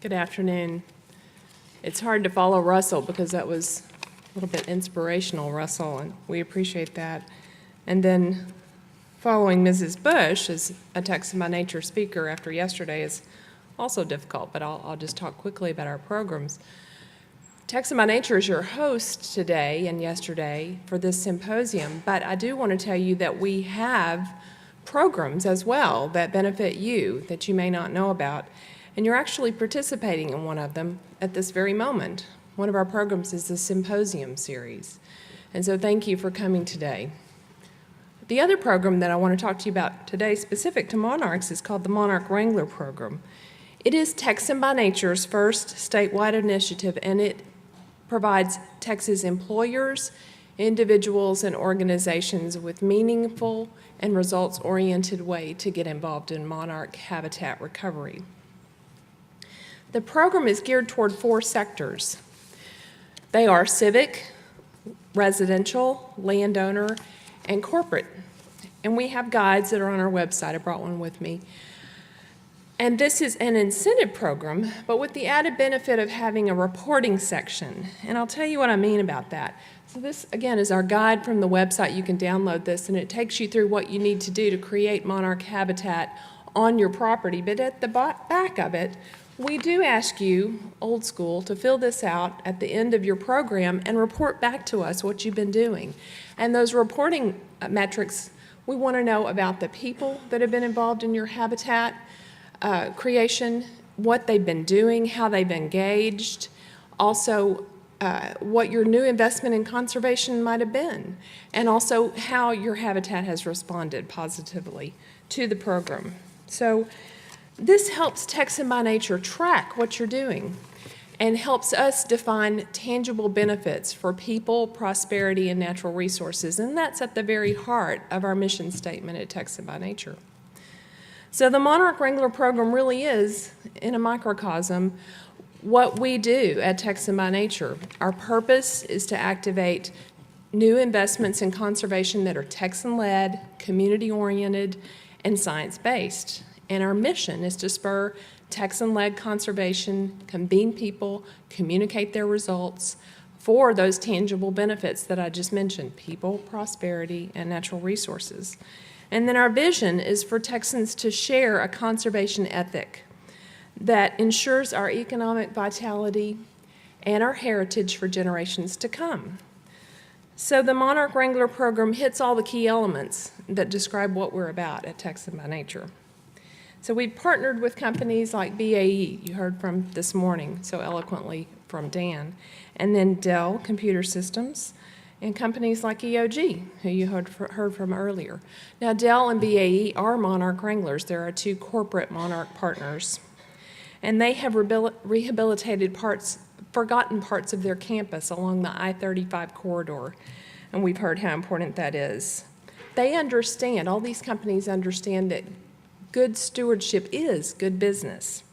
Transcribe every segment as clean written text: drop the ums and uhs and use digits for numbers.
Good afternoon. It's hard to follow Russell because that was a little bit inspirational, Russell, and we appreciate that. And then following Mrs. Bush as a Texan by Nature speaker after yesterday is also difficult, but I'll just talk quickly about our programs. Texan by Nature is your host today and yesterday for this symposium, but I do want to tell you that we have programs as well that benefit you that you may not know about, and you're actually participating in one of them at this very moment. One of our programs is the Symposium series, and so thank you for coming today. The other program that I want to talk to you about today specific to monarchs is called the Monarch Wrangler program. It is Texan by Nature's first statewide initiative, and it provides Texas employers, individuals, and organizations with meaningful and results-oriented way to get involved in monarch habitat recovery. The program is geared toward 4 sectors. They are civic, residential, landowner, and corporate. And we have guides that are on our website. I brought one with me. And this is an incentive program, but with the added benefit of having a reporting section. And I'll tell you what I mean about that. So this, again, is our guide from the website. You can download this, and it takes you through what you need to do to create monarch habitat on your property. But at the back of it, we do ask you, old school, to fill this out at the end of your program and report back to us what you've been doing. And those reporting metrics, we want to know about the people that have been involved in your habitat creation, what they've been doing, how they've engaged, also what your new investment in conservation might have been, and also how your habitat has responded positively to the program. So this helps Texan by Nature track what you're doing and helps us define tangible benefits for people, prosperity, and natural resources, and that's at the very heart of our mission statement at Texan by Nature. So the Monarch Wrangler program really is, in a microcosm, what we do at Texan by Nature. Our purpose is to activate new investments in conservation that are Texan-led, community-oriented, and science-based. And our mission is to spur Texan-led conservation, convene people, communicate their results for those tangible benefits that I just mentioned: people, prosperity, and natural resources. And then our vision is for Texans to share a conservation ethic that ensures our economic vitality and our heritage for generations to come. So the Monarch Wrangler program hits all the key elements that describe what we're about at Texan by Nature. So we've partnered with companies like BAE, you heard from this morning so eloquently from Dan, and then Dell Computer Systems, and companies like EOG, who you heard from earlier. Now, Dell and BAE are Monarch Wranglers. There are 2 corporate Monarch partners, and they have rehabilitated forgotten parts of their campus along the I-35 corridor, and we've heard how important that is. They understand, all these companies understand that good stewardship is good business,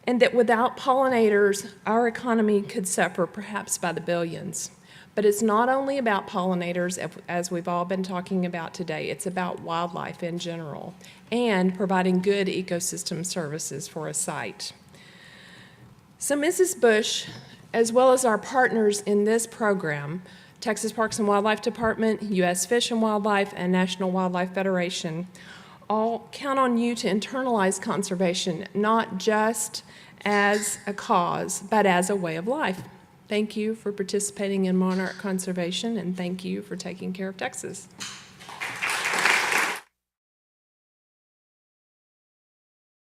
and that without pollinators, our economy could suffer perhaps by the billions. But it's not only about pollinators, as we've all been talking about today. It's about wildlife in general and providing good ecosystem services for a site. So Mrs. Bush, as well as our partners in this program, Texas Parks and Wildlife Department, U.S. Fish and Wildlife, and National Wildlife Federation, all count on you to internalize conservation, not just as a cause, but as a way of life. Thank you for participating in monarch conservation, and thank you for taking care of Texas.